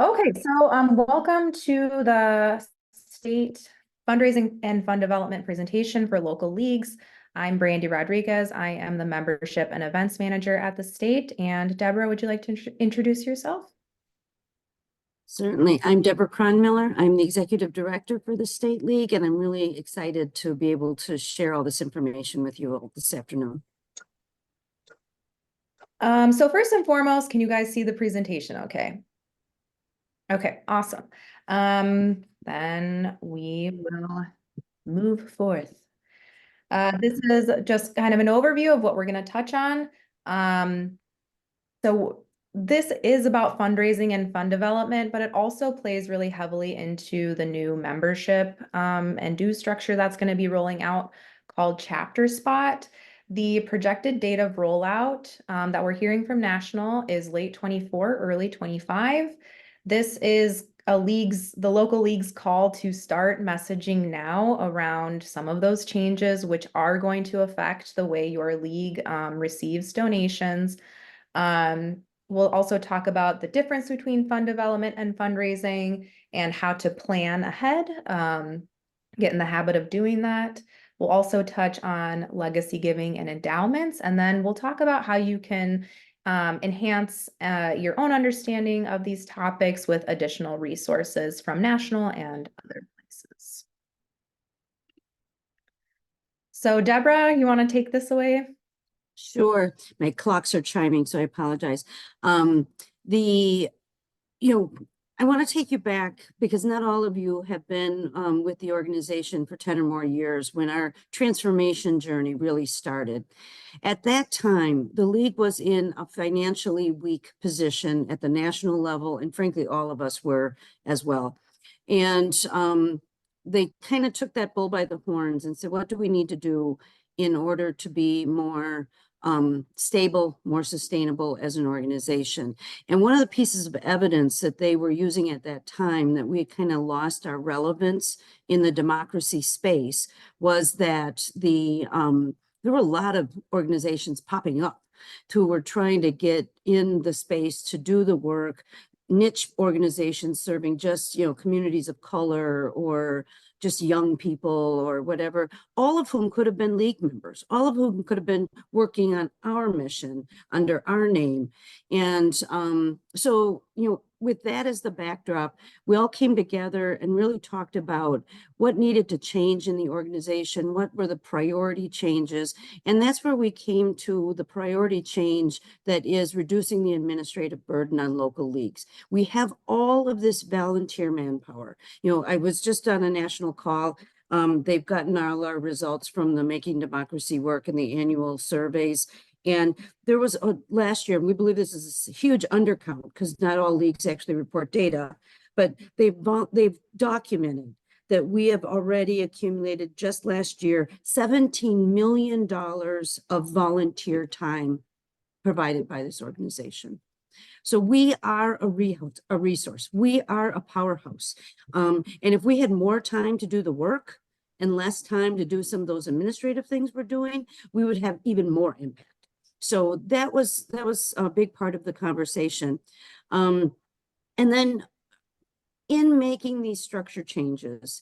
Okay, so welcome to the state fundraising and fund development presentation for local leagues. I'm Brandy Rodriguez. I am the membership and events manager at the state. And Deborah, would you like to introduce yourself? Certainly. I'm Deborah Cronmiller. I'm the executive director for the State League, and I'm really excited to be able to share all this information with you all this afternoon. So first and foremost, can you guys see the presentation okay? Okay, awesome. Then we will move forth. This is just kind of an overview of what we're going to touch on. So this is about fundraising and fund development, but it also plays really heavily into the new membership and due structure that's going to be rolling out called Chapter Spot. The projected date of rollout that we're hearing from National is late 24, early 25. This is the local league's call to start messaging now around some of those changes, which are going to affect the way your league receives donations. We'll also talk about the difference between fund development and fundraising and how to plan ahead, get in the habit of doing that. We'll also touch on legacy giving and endowments, and then we'll talk about how you can enhance your own understanding of these topics with additional resources from national and other places. So Deborah, you want to take this away? Sure. My clocks are chiming, so I apologize. The, you know, I want to take you back because not all of you have been with the organization for 10 or more years when our transformation journey really started. At that time, the league was in a financially weak position at the national level, and frankly, all of us were as well. And they kind of took that bull by the horns and said, what do we need to do in order to be more stable, more sustainable as an organization? And one of the pieces of evidence that they were using at that time that we kind of lost our relevance in the democracy space was that there were a lot of organizations popping up who were trying to get in the space to do the work, niche organizations serving just, communities of color or just young people or whatever, all of whom could have been league members, all of whom could have been working on our mission under our name. And so, with that as the backdrop, we all came together and really talked about what needed to change in the organization, what were the priority changes. And that's where we came to the priority change that is reducing the administrative burden on local leagues. We have all of this volunteer manpower. I was just on a national call. They've gotten all our results from the Making Democracy Work and the annual surveys. And there was last year, and we believe this is a huge undercount because not all leagues actually report data, but they've documented that we have already accumulated just last year $17 million of volunteer time provided by this organization. So we are a resource. We are a powerhouse. And if we had more time to do the work and less time to do some of those administrative things we're doing, we would have even more impact. So that was a big part of the conversation. And then in making these structure changes,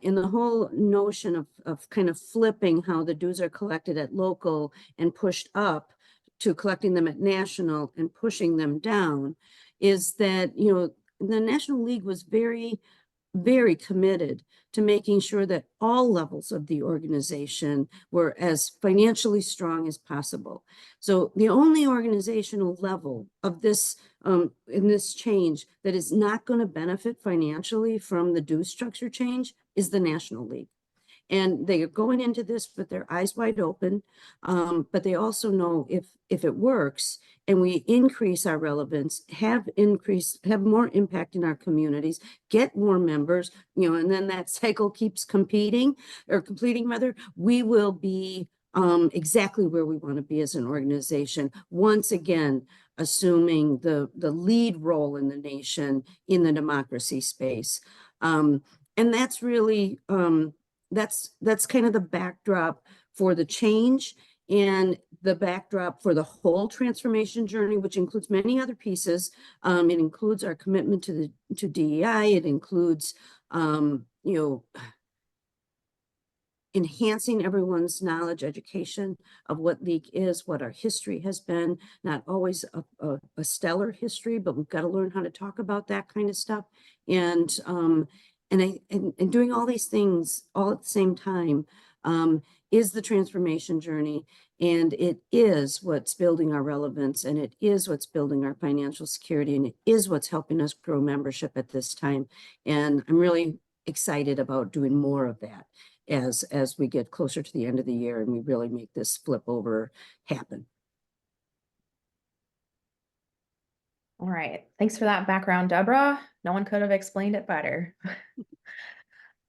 in the whole notion of kind of flipping how the dues are collected at local and pushed up to collecting them at national and pushing them down, is that, the National League was very, very committed to making sure that all levels of the organization were as financially strong as possible. So the only organizational level of this in this change that is not going to benefit financially from the due structure change is the National League. And they are going into this with their eyes wide open, but they also know if it works and we increase our relevance, have more impact in our communities, get more members, and then that cycle keeps completing rather, we will be exactly where we want to be as an organization. Once again, assuming the lead role in the nation in the democracy space. And that's really, that's kind of the backdrop for the change. And the backdrop for the whole transformation journey, which includes many other pieces. It includes our commitment to DEI. It includes, enhancing everyone's knowledge, education of what league is, what our history has been, not always a stellar history, but we've got to learn how to talk about that kind of stuff. And doing all these things all at the same time is the transformation journey. And it is what's building our relevance, and it is what's building our financial security, and it is what's helping us grow membership at this time. And I'm really excited about doing more of that as we get closer to the end of the year and we really make this flip over happen. All right. Thanks for that background, Deborah. No one could have explained it better.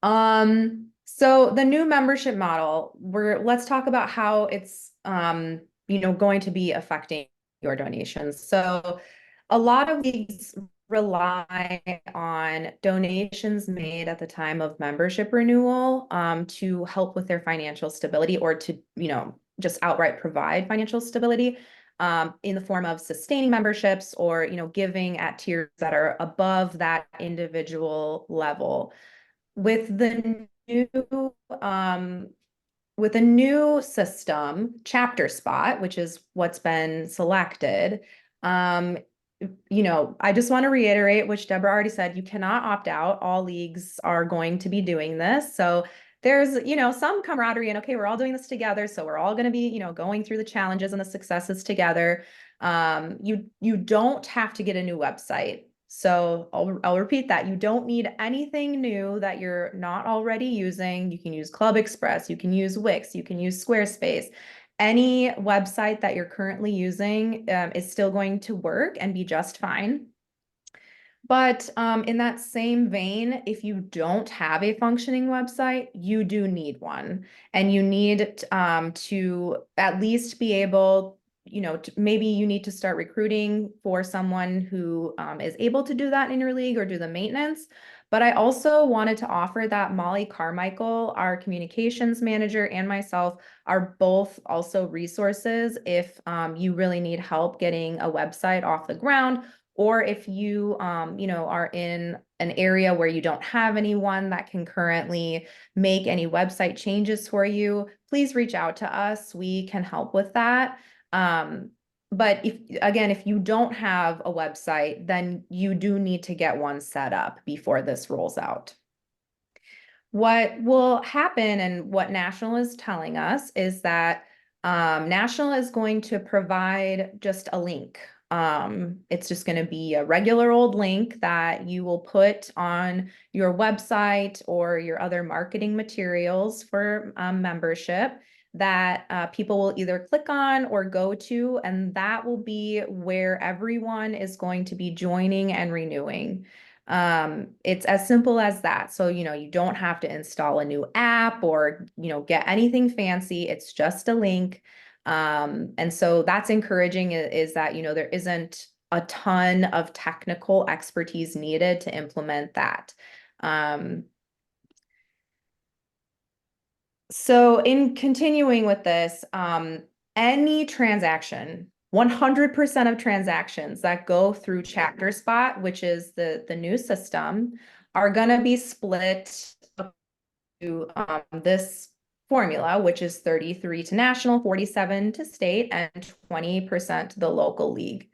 So the new membership model, let's talk about how it's going to be affecting your donations. So a lot of these rely on donations made at the time of membership renewal to help with their financial stability, or to, just outright provide financial stability in the form of sustaining memberships, or, giving at tiers that are above that individual level. With the new system, Chapter Spot, which is what's been selected, I just want to reiterate, which Deborah already said, you cannot opt out. All leagues are going to be doing this. So there's, some camaraderie, and okay, we're all doing this together. So we're all going to be, going through the challenges and the successes together. You don't have to get a new website. So I'll repeat that. You don't need anything new that you're not already using. You can use Club Express, you can use Wix, you can use Squarespace. Any website that you're currently using is still going to work and be just fine. But in that same vein, if you don't have a functioning website, you do need one. And you need to at least be able, maybe you need to start recruiting for someone who is able to do that in your league or do the maintenance. But I also wanted to offer that Molly Carmichael, our communications manager, and myself are both also resources if you really need help getting a website off the ground, or if you, are in an area where you don't have anyone that can currently make any website changes for you, please reach out to us. We can help with that. But if you don't have a website, then you do need to get one set up before this rolls out. What will happen, and what National is telling us, is that National is going to provide just a link. It's just going to be a regular old link that you will put on your website or your other marketing materials for membership that people will either click on or go to, and that will be where everyone is going to be joining and renewing. It's as simple as that. So, you don't have to install a new app or, get anything fancy. It's just a link. And so that's encouraging, is that, there isn't a ton of technical expertise needed to implement that. So in continuing with this, any transaction, 100% of transactions that go through Chapter Spot, which is the new system, are going to be split to this formula, which is 33 to national, 47 to state, and 20% to the local league.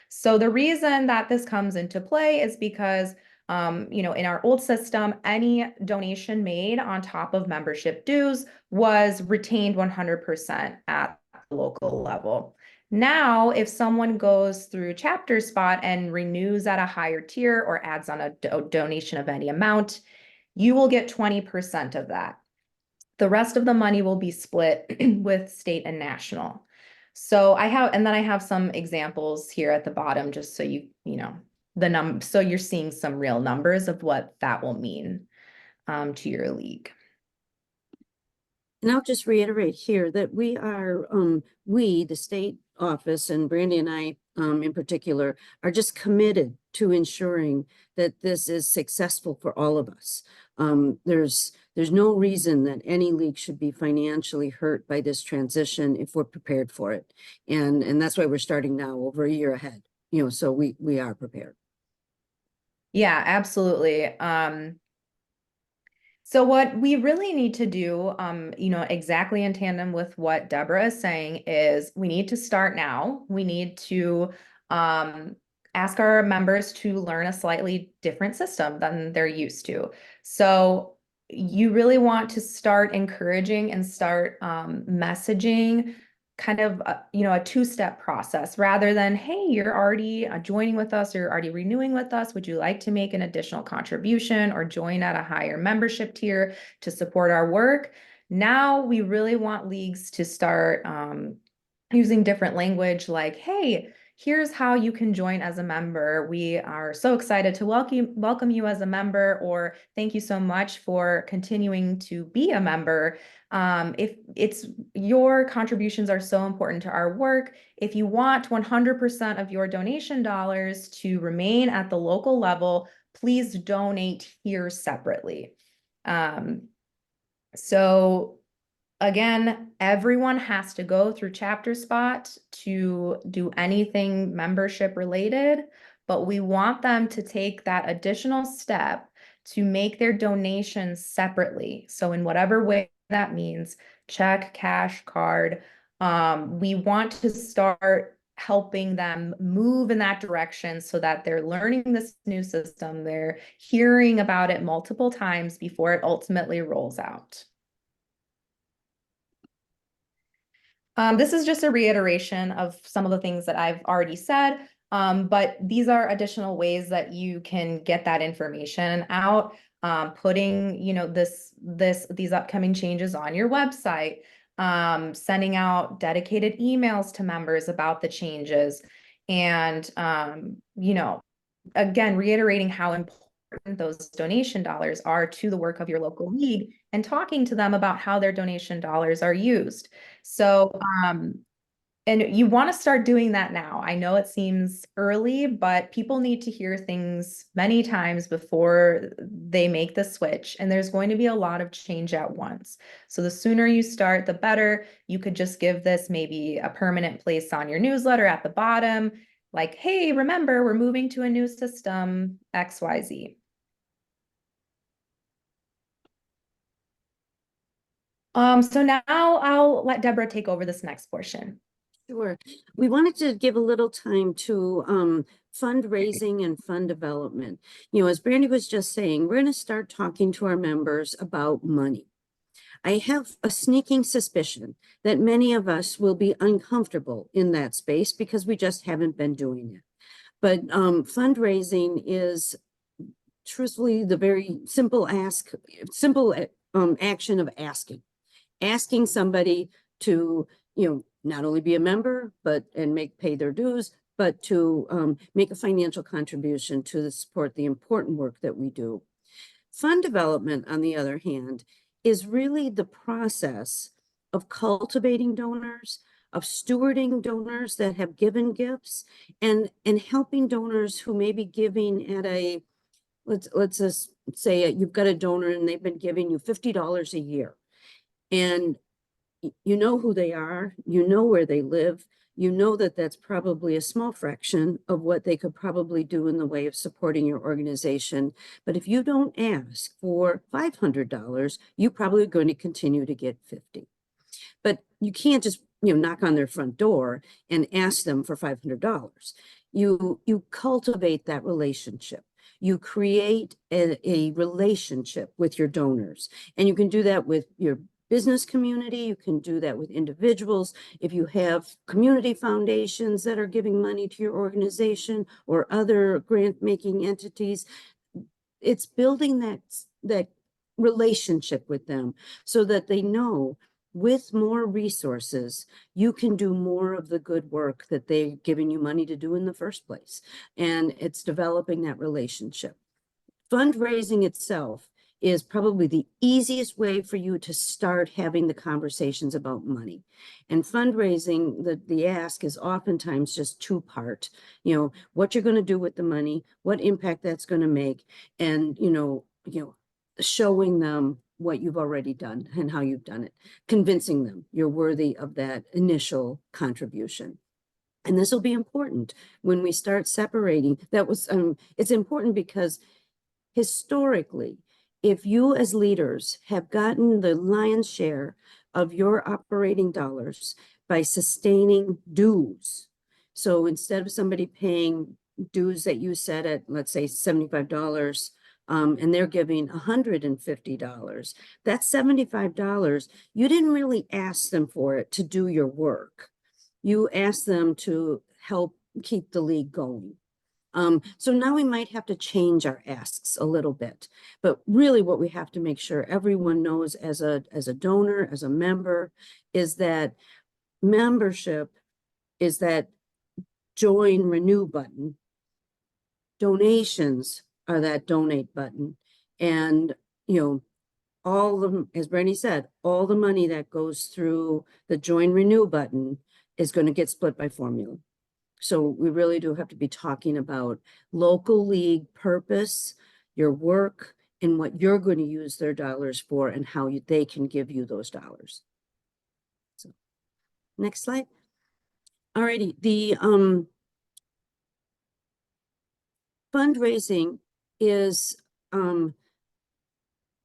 So the reason that this comes into play is because in our old system, any donation made on top of membership dues was retained 100% at the local level. Now, if someone goes through Chapter Spot and renews at a higher tier or adds on a donation of any amount, you will get 20% of that. The rest of the money will be split with state and national. So I have some examples here at the bottom, just so so you're seeing some real numbers of what that will mean to your league. And I'll just reiterate here that we, the state office, and Brandy and I in particular, are just committed to ensuring that this is successful for all of us. There's no reason that any league should be financially hurt by this transition if we're prepared for it. And that's why we're starting now, over a year ahead, so we are prepared. Yeah, absolutely. So what we really need to do, exactly in tandem with what Deborah is saying, is we need to start now. We need to ask our members to learn a slightly different system than they're used to. So you really want to start encouraging and start messaging kind of a two-step process, rather than, hey, you're already joining with us, or you're already renewing with us, would you like to make an additional contribution or join at a higher membership tier to support our work? Now we really want leagues to start using different language, like, hey, here's how you can join as a member. We are so excited to welcome you as a member, or thank you so much for continuing to be a member. If it's your contributions are so important to our work, if you want 100% of your donation dollars to remain at the local level, please donate here separately. So again, everyone has to go through Chapter Spot to do anything membership related, but we want them to take that additional step to make their donations separately. So in whatever way that means, check, cash, card, we want to start helping them move in that direction so that they're learning this new system, they're hearing about it multiple times before it ultimately rolls out. This is just a reiteration of some of the things that I've already said, but these are additional ways that you can get that information out, putting, these upcoming changes on your website, sending out dedicated emails to members about the changes, and, again, reiterating how important those donation dollars are to the work of your local league, and talking to them about how their donation dollars are used. So, and you want to start doing that now. I know it seems early, but people need to hear things many times before they make the switch. And there's going to be a lot of change at once. So the sooner you start, the better. You could just give this maybe a permanent place on your newsletter at the bottom, like, hey, remember, we're moving to a new system, XYZ. So now I'll let Deborah take over this next portion. Sure. We wanted to give a little time to fundraising and fund development. As Brandy was just saying, we're going to start talking to our members about money. I have a sneaking suspicion that many of us will be uncomfortable in that space because we just haven't been doing it. But fundraising is truthfully the very simple action of asking somebody to, not only be a member, and pay their dues, but to make a financial contribution to support the important work that we do. Fund development, on the other hand, is really the process of cultivating donors, of stewarding donors that have given gifts, and helping donors who may be giving at a, let's just say you've got a donor and they've been giving you $50 a year. And you know who they are, you know where they live, you know that that's probably a small fraction of what they could probably do in the way of supporting your organization. But if you don't ask for $500, you're probably going to continue to get 50. But you can't just, knock on their front door and ask them for $500. You cultivate that relationship. You create a relationship with your donors, and you can do that with your business community. You can do that with individuals. If you have community foundations that are giving money to your organization or other grant making entities, it's building that relationship with them so that they know with more resources, you can do more of the good work that they've given you money to do in the first place. And it's developing that relationship. Fundraising itself is probably the easiest way for you to start having the conversations about money. And fundraising, the ask is oftentimes just two-part, what you're going to do with the money, what impact that's going to make, and, showing them what you've already done and how you've done it, convincing them you're worthy of that initial contribution. And this will be important when we start separating. It's important because historically, if you as leaders have gotten the lion's share of your operating dollars by sustaining dues, so instead of somebody paying dues that you set at, let's say, $75, and they're giving $150, that's $75. You didn't really ask them for it to do your work. You asked them to help keep the league going. So now we might have to change our asks a little bit, but really what we have to make sure everyone knows as a donor, as a member, is that membership is that join renew button. Donations are that donate button. And, all of them, as Brandy said, all the money that goes through the join renew button is going to get split by formula. So we really do have to be talking about local league purpose, your work, and what you're going to use their dollars for and how they can give you those dollars. So next slide. Alrighty, the fundraising is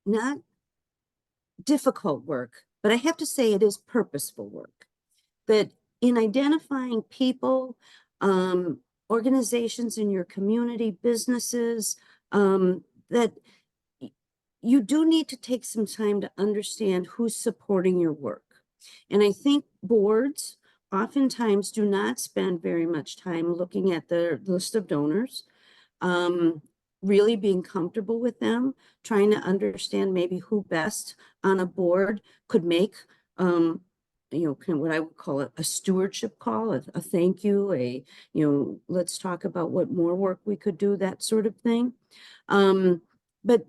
not difficult work, but I have to say it is purposeful work. That in identifying people, organizations in your community, businesses, that you do need to take some time to understand who's supporting your work. And I think boards oftentimes do not spend very much time looking at the list of donors, really being comfortable with them, trying to understand maybe who best on a board could make kind of what I would call a stewardship call, a thank you, let's talk about what more work we could do, that sort of thing. But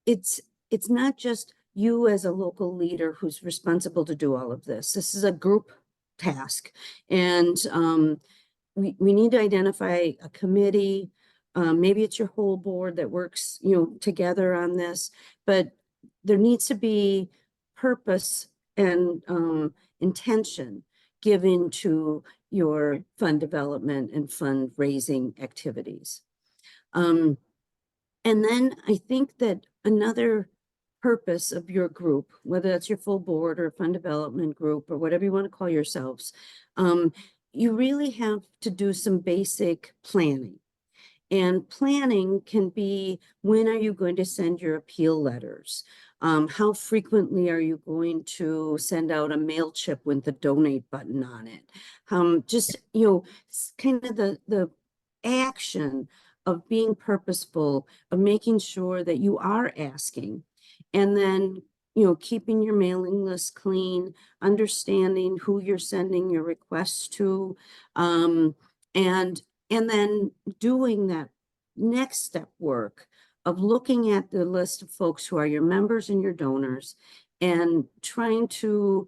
it's not just you as a local leader who's responsible to do all of this. This is a group task. And we need to identify a committee. Maybe it's your whole board that works, together on this, but there needs to be purpose and intention given to your fund development and fundraising activities. And then I think that another purpose of your group, whether that's your full board or fund development group or whatever you want to call yourselves, you really have to do some basic planning. And planning can be, when are you going to send your appeal letters? How frequently are you going to send out a mail chip with the donate button on it? Just, kind of the action of being purposeful, of making sure that you are asking. And then, keeping your mailing list clean, understanding who you're sending your requests to, and then doing that next step work of looking at the list of folks who are your members and your donors and trying to,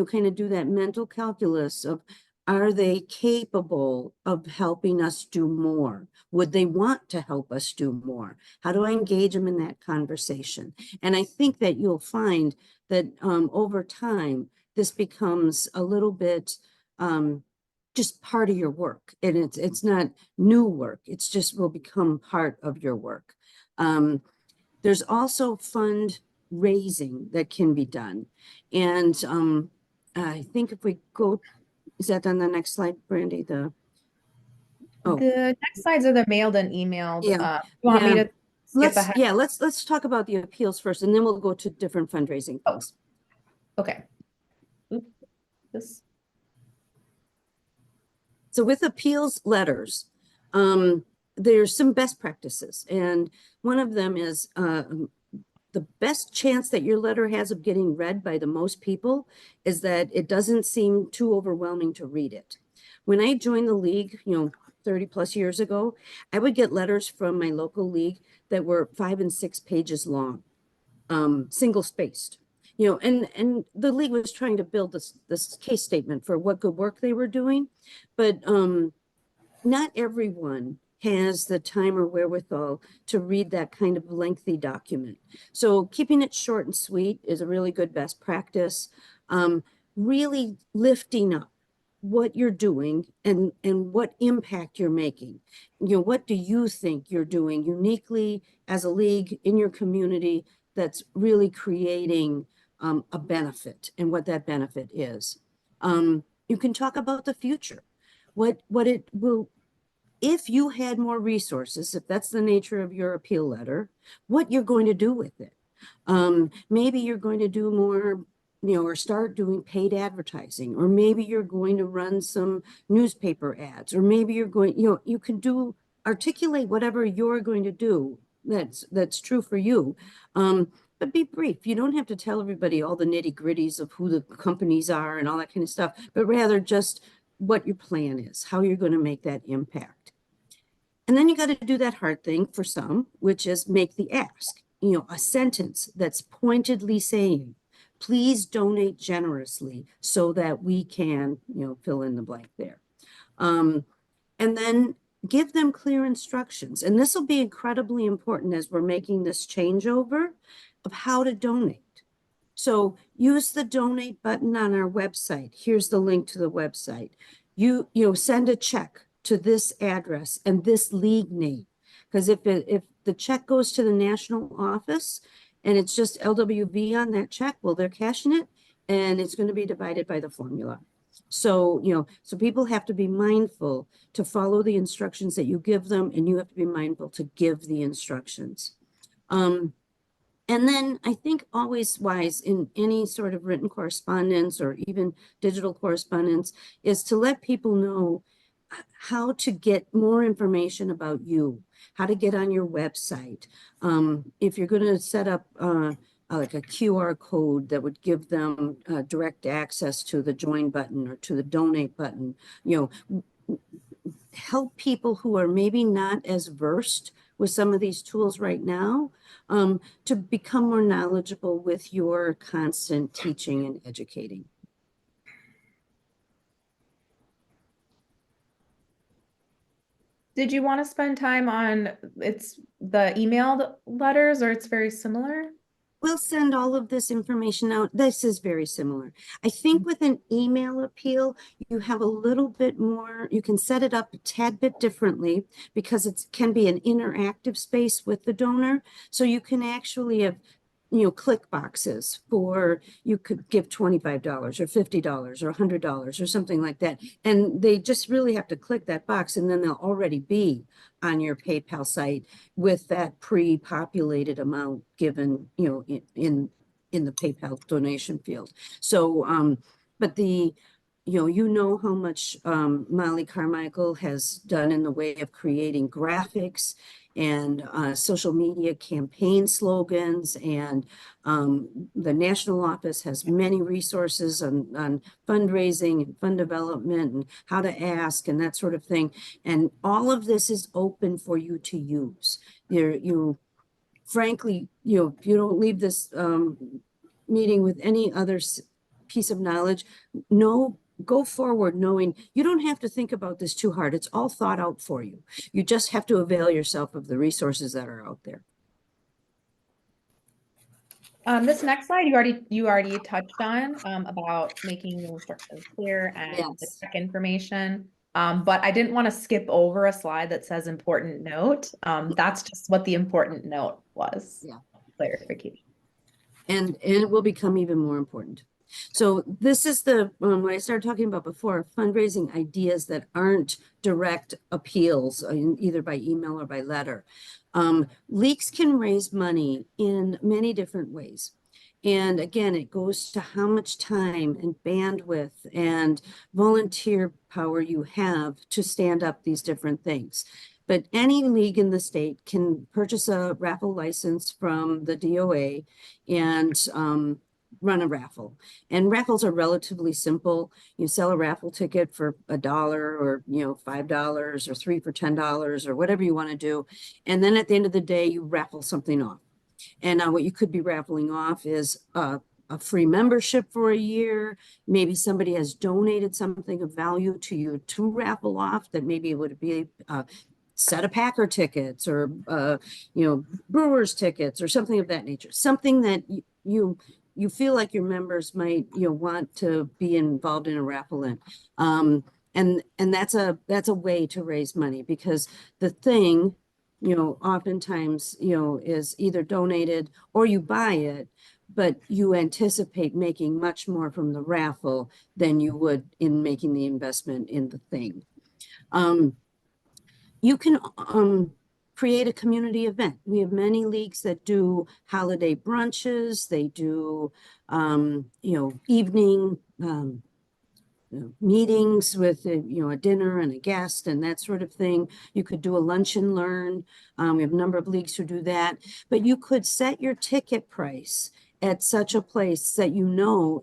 kind of do that mental calculus of, are they capable of helping us do more? Would they want to help us do more? How do I engage them in that conversation? And I think that you'll find that over time, this becomes a little bit just part of your work. And it's not new work. It's just will become part of your work. There's also fundraising that can be done. And I think if we go, is that on the next slide, Brandy? Oh, The next slides are the mailed and emailed. yeah, You want me yeah. to skip ahead? Let's talk about the appeals first, and then we'll go to different fundraising Oh, things. okay. Oop, this. So with appeals letters, there's some best practices, and one of them is the best chance that your letter has of getting read by the most people is that it doesn't seem too overwhelming to read it. When I joined the league, 30 plus years ago, I would get letters from my local league that were 5 and 6 pages long, single spaced. And the league was trying to build this case statement for what good work they were doing, but not everyone has the time or wherewithal to read that kind of lengthy document. So keeping it short and sweet is a really good best practice. Really lifting up what you're doing and what impact you're making. What do you think you're doing uniquely as a league in your community that's really creating a benefit and what that benefit is. You can talk about the future, what it will, if you had more resources, if that's the nature of your appeal letter, what you're going to do with it. Maybe you're going to do more, or start doing paid advertising, or maybe you're going to run some newspaper ads, or maybe you're going, you can articulate whatever you're going to do that's true for you. But be brief. You don't have to tell everybody all the nitty gritties of who the companies are and all that kind of stuff, but rather just what your plan is, how you're going to make that impact. And then you got to do that hard thing for some, which is make the ask, a sentence that's pointedly saying, please donate generously so that we can, fill in the blank there. And then give them clear instructions. And this will be incredibly important as we're making this changeover of how to donate. So use the donate button on our website. Here's the link to the website. You send a check to this address and this league name. Because if the check goes to the national office and it's just LWV on that check, well, they're cashing it and it's going to be divided by the formula. So, so people have to be mindful to follow the instructions that you give them, and you have to be mindful to give the instructions. And then I think always wise in any sort of written correspondence or even digital correspondence is to let people know how to get more information about you, how to get on your website. If you're going to set up like a QR code that would give them direct access to the join button or to the donate button, help people who are maybe not as versed with some of these tools right now to become more knowledgeable with your constant teaching and educating. Did you want to spend time on the emailed letters, or it's very similar? We'll send all of this information out. This is very similar. I think with an email appeal, you have a little bit more, you can set it up a tad bit differently because it can be an interactive space with the donor. So you can actually have, click boxes for, you could give $25 or $50 or $100 or something like that. And they just really have to click that box and then they'll already be on your PayPal site with that pre-populated amount given, in the PayPal donation field. So, but you know how much Molly Carmichael has done in the way of creating graphics and social media campaign slogans, and the national office has many resources on fundraising and fund development and how to ask and that sort of thing. And all of this is open for you to use. Frankly, if you don't leave this meeting with any other piece of knowledge, go forward knowing you don't have to think about this too hard. It's all thought out for you. You just have to avail yourself of the resources that are out there. This next slide you already touched on about making the instructions clear and the Yes. check information. But I didn't want to skip over a slide that says important note. That's just what the important note was. Yeah. Clarification. And it will become even more important. So this is the what I started talking about before, fundraising ideas that aren't direct appeals, either by email or by letter. Leaks can raise money in many different ways. And again, it goes to how much time and bandwidth and volunteer power you have to stand up these different things. But any league in the state can purchase a raffle license from the DOA and run a raffle. And raffles are relatively simple. You sell a raffle ticket for $1 or $5 or 3 for $10 or whatever you want to do. And then at the end of the day, you raffle something off. And what you could be raffling off is a free membership for a year. Maybe somebody has donated something of value to you to raffle off that maybe it would be set of Packer tickets or, Brewers tickets or something of that nature. Something that you feel like your members might, want to be involved in a raffle in. And that's a way to raise money because the thing, oftentimes, is either donated or you buy it, but you anticipate making much more from the raffle than you would in making the investment in the thing. You can create a community event. We have many leagues that do holiday brunches. They do, evening meetings with a dinner and a guest and that sort of thing. You could do a lunch and learn. We have a number of leagues who do that, but you could set your ticket price at such a place that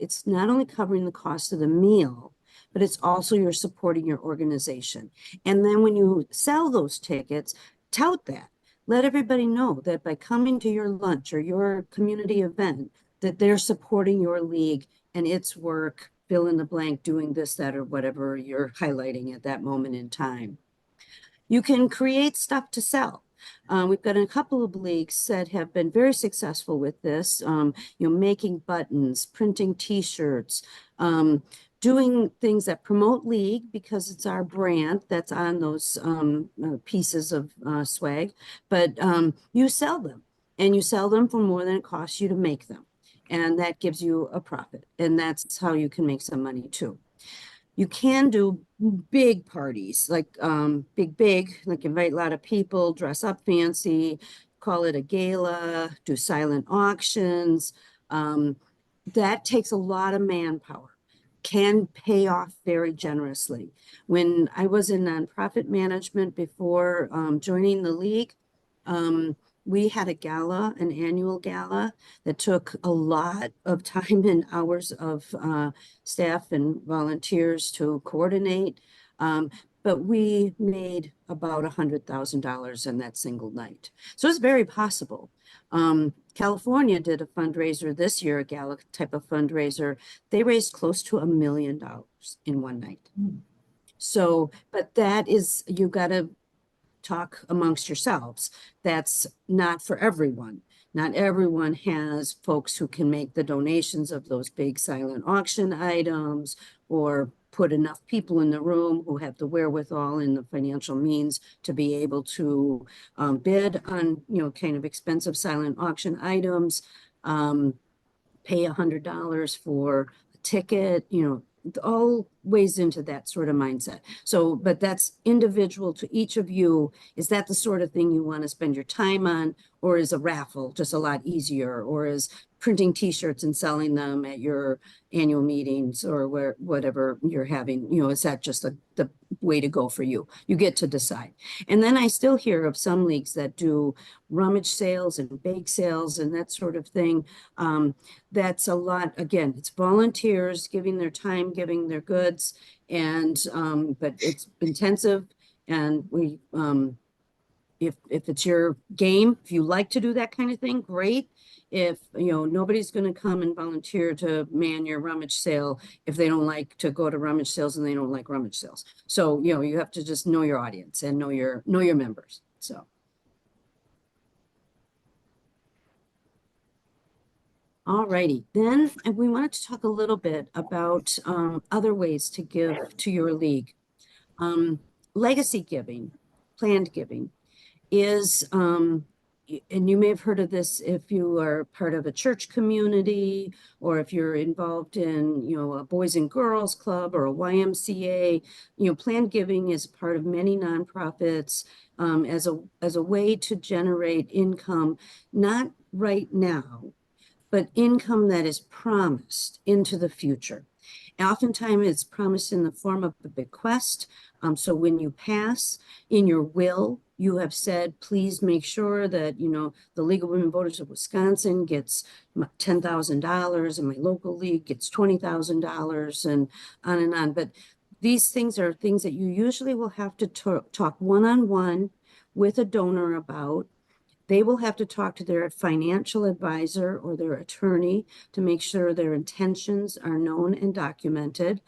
it's not only covering the cost of the meal, but it's also you're supporting your organization. And then when you sell those tickets, tout that. Let everybody know that by coming to your lunch or your community event, that they're supporting your league and its work, fill in the blank, doing this, that, or whatever you're highlighting at that moment in time. You can create stuff to sell. We've got a couple of leagues that have been very successful with this, making buttons, printing t-shirts, doing things that promote league because it's our brand that's on those pieces of swag, but you sell them and you sell them for more than it costs you to make them. And that gives you a profit. And that's how you can make some money too. You can do big parties, like like invite a lot of people, dress up fancy, call it a gala, do silent auctions. That takes a lot of manpower, can pay off very generously. When I was in nonprofit management before joining the league, we had a gala, an annual gala that took a lot of time and hours of staff and volunteers to coordinate. But we made about $100,000 in that single night. So it's very possible. California did a fundraiser this year, a gala type of fundraiser. They raised close to $1 million in one night. So, but that is, you got to talk amongst yourselves. That's not for everyone. Not everyone has folks who can make the donations of those big silent auction items or put enough people in the room who have the wherewithal and the financial means to be able to bid on, kind of expensive silent auction items, pay $100 for a ticket, all weighs into that sort of mindset. So, but that's individual to each of you. Is that the sort of thing you want to spend your time on, or is a raffle just a lot easier, or is printing t-shirts and selling them at your annual meetings or whatever you're having, is that just the way to go for you? You get to decide. And then I still hear of some leagues that do rummage sales and bake sales and that sort of thing. That's a lot. Again, it's volunteers giving their time, giving their goods, and but it's intensive. And if it's your game, if you like to do that kind of thing, great. If nobody's going to come and volunteer to man your rummage sale if they don't like to go to rummage sales and they don't like rummage sales. So you have to just know your audience and know your members. So. All righty, then we wanted to talk a little bit about other ways to give to your league. Legacy giving, planned giving is, and you may have heard of this if you are part of a church community or if you're involved in, a Boys and Girls Club or a YMCA. Planned giving is part of many nonprofits as a way to generate income, not right now, but income that is promised into the future. Oftentimes it's promised in the form of a bequest. So when you pass, in your will, you have said, please make sure that, the League of Women Voters of Wisconsin gets $10,000 and my local league gets $20,000 and on. But these things are things that you usually will have to talk one-on-one with a donor about. They will have to talk to their financial advisor or their attorney to make sure their intentions are known and documented.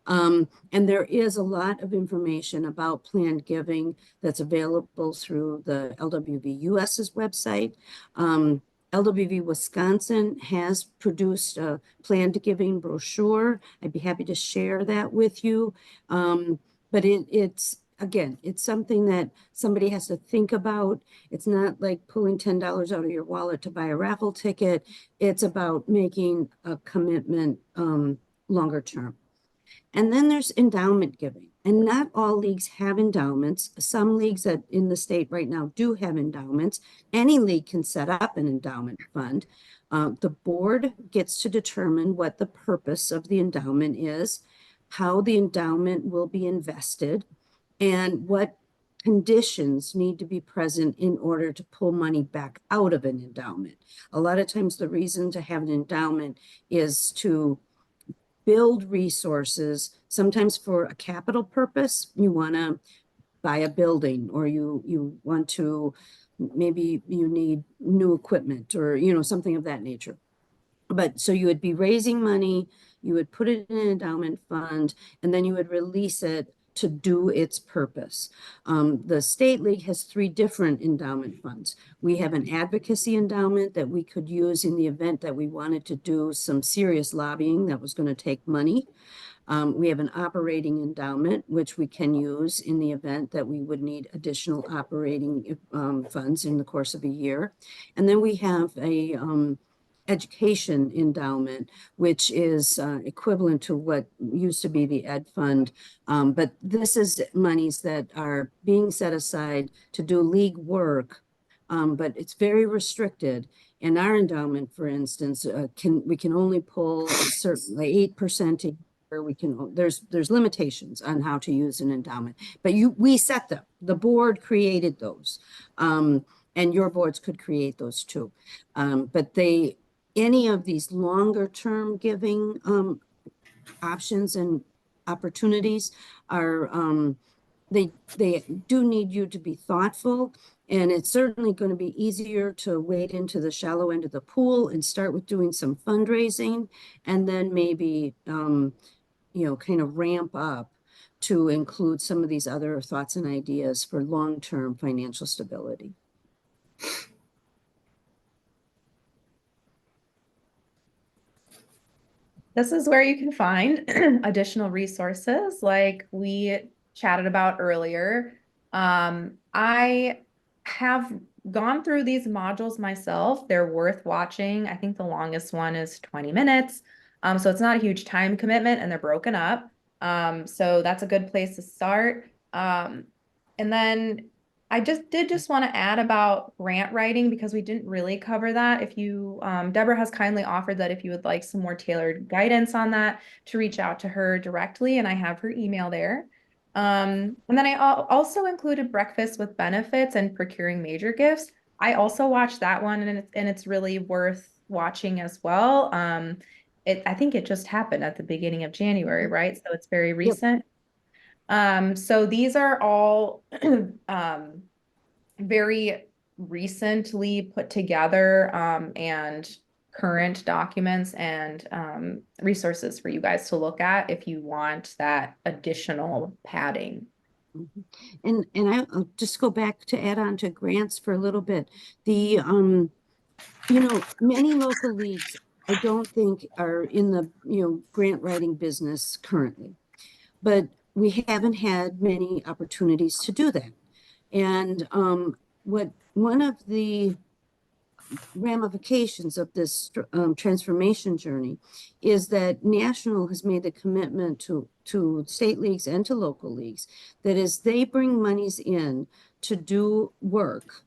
And there is a lot of information about planned giving that's available through the LWV US's website. LWV Wisconsin has produced a planned giving brochure. I'd be happy to share that with you. But it's, again, it's something that somebody has to think about. It's not like pulling $10 out of your wallet to buy a raffle ticket. It's about making a commitment longer term. And then there's endowment giving. And not all leagues have endowments. Some leagues that in the state right now do have endowments. Any league can set up an endowment fund. The board gets to determine what the purpose of the endowment is, how the endowment will be invested, and what conditions need to be present in order to pull money back out of an endowment. A lot of times the reason to have an endowment is to build resources, sometimes for a capital purpose. You want to buy a building, or you want to, maybe you need new equipment, or something of that nature. But so you would be raising money, you would put it in an endowment fund, and then you would release it to do its purpose. The state league has 3 different endowment funds. We have an advocacy endowment that we could use in the event that we wanted to do some serious lobbying that was going to take money. We have an operating endowment, which we can use in the event that we would need additional operating funds in the course of a year. And then we have a education endowment, which is equivalent to what used to be the Ed Fund. But this is monies that are being set aside to do league work, but it's very restricted. In our endowment, for instance, we can only pull a certain, like 8% a year. We can, there's limitations on how to use an endowment, but we set them. The board created those, and your boards could create those too. But any of these longer term giving options and opportunities are they do need you to be thoughtful, and it's certainly going to be easier to wade into the shallow end of the pool and start with doing some fundraising, and then maybe kind of ramp up to include some of these other thoughts and ideas for long-term financial stability. This is where you can find additional resources like we chatted about earlier. I have gone through these modules myself. They're worth watching. I think the longest one is 20 minutes. So it's not a huge time commitment, and they're broken up. So that's a good place to start. And then I just want to add about grant writing, because we didn't really cover that. If you, Deborah has kindly offered that if you would like some more tailored guidance on that, to reach out to her directly, and I have her email there. And then I also included breakfast with benefits and procuring major gifts. I also watched that one, and it's really worth watching as well. I think it just happened at the beginning of January, right? So it's very Yep. recent. So these are all very recently put together and current documents and resources for you guys to look at if you want that additional padding. And I'll just go back to add on to grants for a little bit. Many local leagues, I don't think are in the, grant writing business currently, but we haven't had many opportunities to do that. And one of the ramifications of this transformation journey is that National has made a commitment to state leagues and to local leagues that as they bring monies in to do work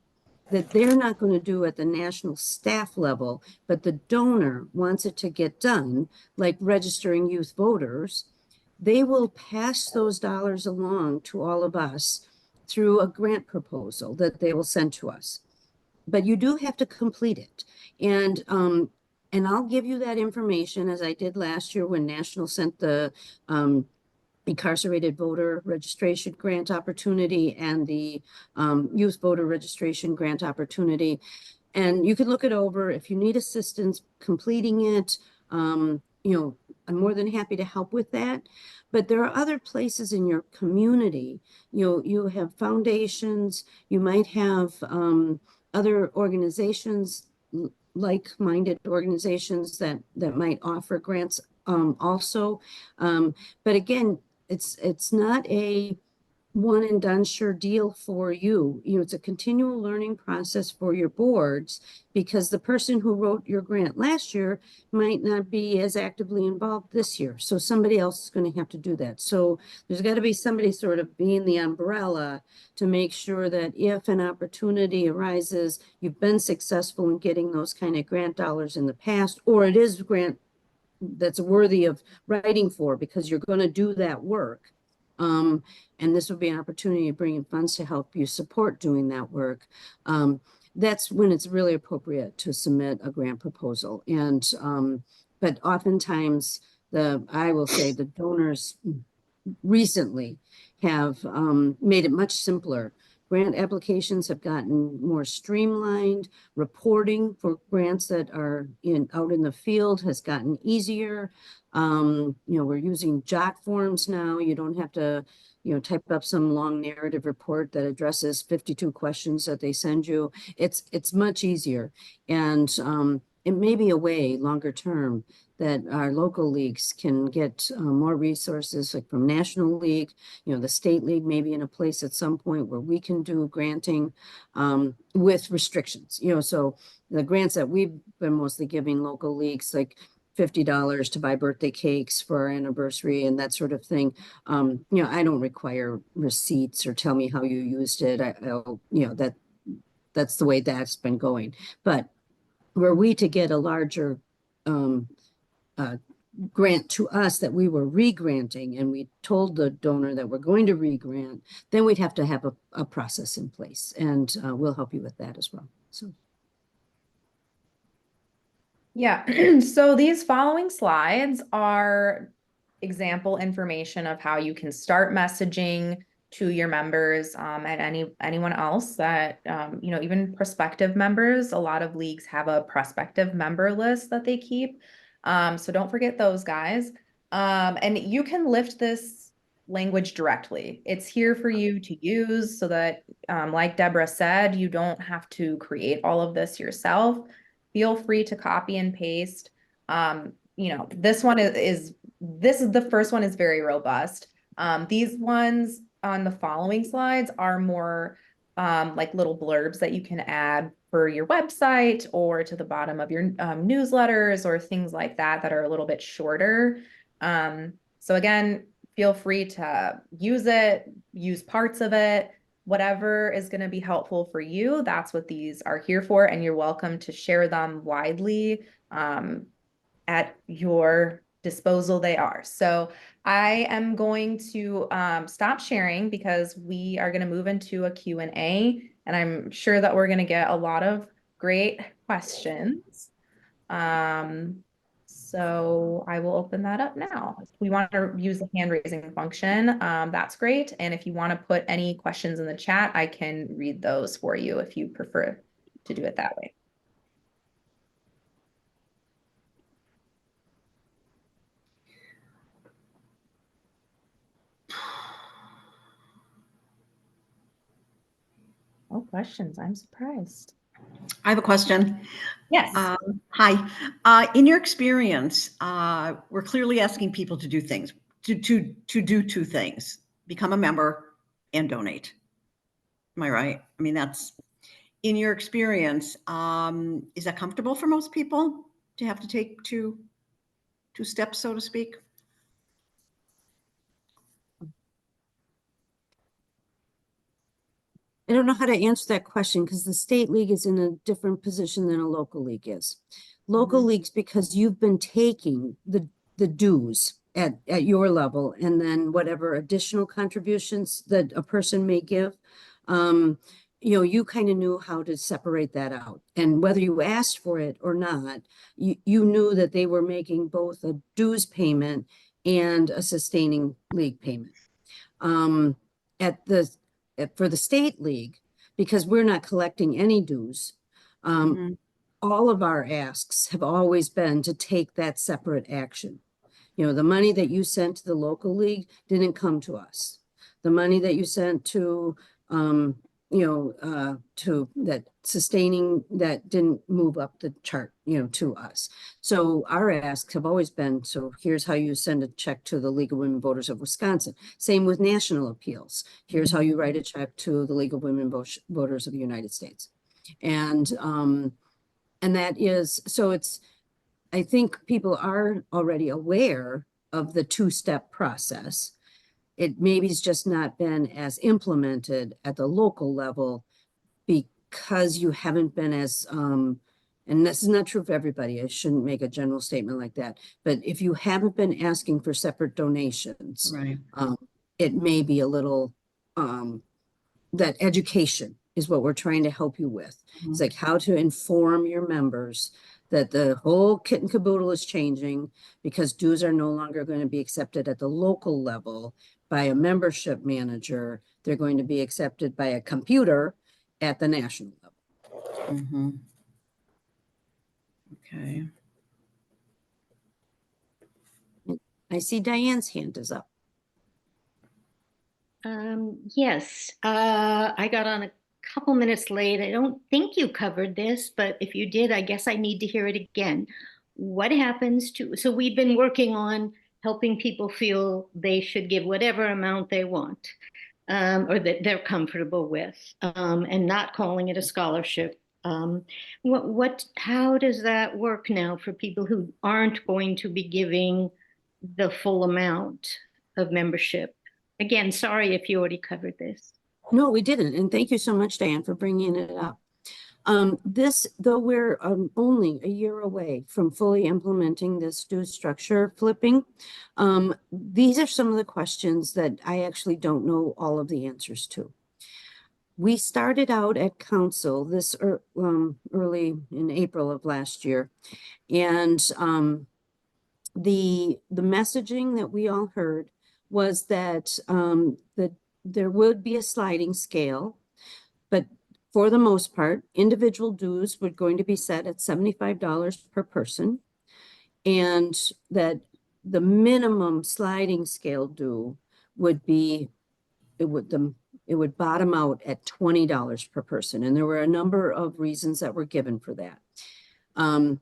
that they're not going to do at the national staff level, but the donor wants it to get done, like registering youth voters, they will pass those dollars along to all of us through a grant proposal that they will send to us. But you do have to complete it. And I'll give you that information as I did last year when National sent the incarcerated voter registration grant opportunity and the youth voter registration grant opportunity. And you can look it over if you need assistance completing it. I'm more than happy to help with that. But there are other places in your community. You have foundations, you might have other organizations, like-minded organizations that might offer grants also. But again, it's not a one and done sure deal for you. It's a continual learning process for your boards, because the person who wrote your grant last year might not be as actively involved this year. So somebody else is going to have to do that. So there's got to be somebody sort of being the umbrella to make sure that if an opportunity arises, you've been successful in getting those kind of grant dollars in the past, or it is grant that's worthy of writing for because you're going to do that work. And this would be an opportunity to bring in funds to help you support doing that work. That's when it's really appropriate to submit a grant proposal. But oftentimes I will say the donors recently have made it much simpler. Grant applications have gotten more streamlined. Reporting for grants that are out in the field has gotten easier. We're using jot forms now. You don't have to, type up some long narrative report that addresses 52 questions that they send you. It's much easier. And it may be a way longer term that our local leagues can get more resources, like from National League, the State League may be in a place at some point where we can do granting with restrictions. So the grants that we've been mostly giving local leagues, like $50 to buy birthday cakes for our anniversary and that sort of thing. I don't require receipts or tell me how you used it. That's the way that's been going. But were we to get a larger grant to us that we were re-granting, and we told the donor that we're going to re-grant, then we'd have to have a process in place, and we'll help you with that as well. So. Yeah, so these following slides are example information of how you can start messaging to your members and anyone else that even prospective members. A lot of leagues have a prospective member list that they keep. So don't forget those guys. And you can lift this language directly. It's here for you to use so that, like Deborah said, you don't have to create all of this yourself. Feel free to copy and paste. This one is the first one is very robust. These ones on the following slides are more like little blurbs that you can add for your website or to the bottom of your newsletters or things like that are a little bit shorter. So again, feel free to use it, use parts of it, whatever is going to be helpful for you. That's what these are here for, and you're welcome to share them widely at your disposal. They are. So I am going to stop sharing because we are going to move into a Q&A, and I'm sure that we're going to get a lot of great questions. So I will open that up now. If we want to use the hand raising function, that's great. And if you want to put any questions in the chat, I can read those for you if you prefer to do it that way. Oh, questions. I'm surprised. I have a question. Yes. Hi. In your experience, we're clearly asking people to do things, to do two things: become a member and donate. Am I right? I mean, that's in your experience. Is that comfortable for most people to have to take two steps, so to speak? I don't know how to answer that question because the state league is in a different position than a local league is. Local leagues, because you've been taking the dues at your level, and then whatever additional contributions that a person may give, you kind of knew how to separate that out. And whether you asked for it or not, you knew that they were making both a dues payment and a sustaining league payment. For the state league, because we're not collecting any dues, all of our asks have always been to take that separate action. You know, the money that you sent to the local league didn't come to us. The money that you sent to, to that sustaining, that didn't move up the chart, to us. So our asks have always been, so here's how you send a check to the League of Women Voters of Wisconsin. Same with national appeals. Here's how you write a check to the League of Women Voters of the United States. And that is, so it's, I think people are already aware of the two-step process. It maybe has just not been as implemented at the local level because you haven't been as, and this is not true for everybody. I shouldn't make a general statement like that. But if you haven't been asking for separate donations, Right. it may be a little, that education is what we're trying to help you with. It's like how to inform your members that the whole kit and caboodle is changing because dues are no longer going to be accepted at the local level by a membership manager. They're going to be accepted by a computer at the national level. Okay. I see Diane's hand is up. Yes, I got on a couple minutes late. I don't think you covered this, but if you did, I guess I need to hear it again. What happens to, so we've been working on helping people feel they should give whatever amount they want, or that they're comfortable with, and not calling it a scholarship. How does that work now for people who aren't going to be giving the full amount of membership? Again, sorry if you already covered this. No, we didn't. And thank you so much, Diane, for bringing it up. Though we're only a year away from fully implementing this due structure flipping, these are some of the questions that I actually don't know all of the answers to. We started out at council this early in April of last year, and the messaging that we all heard was that that there would be a sliding scale, but for the most part, individual dues were going to be set at $75 per person, and that the minimum sliding scale due would be, it would bottom out at $20 per person. And there were a number of reasons that were given for that. And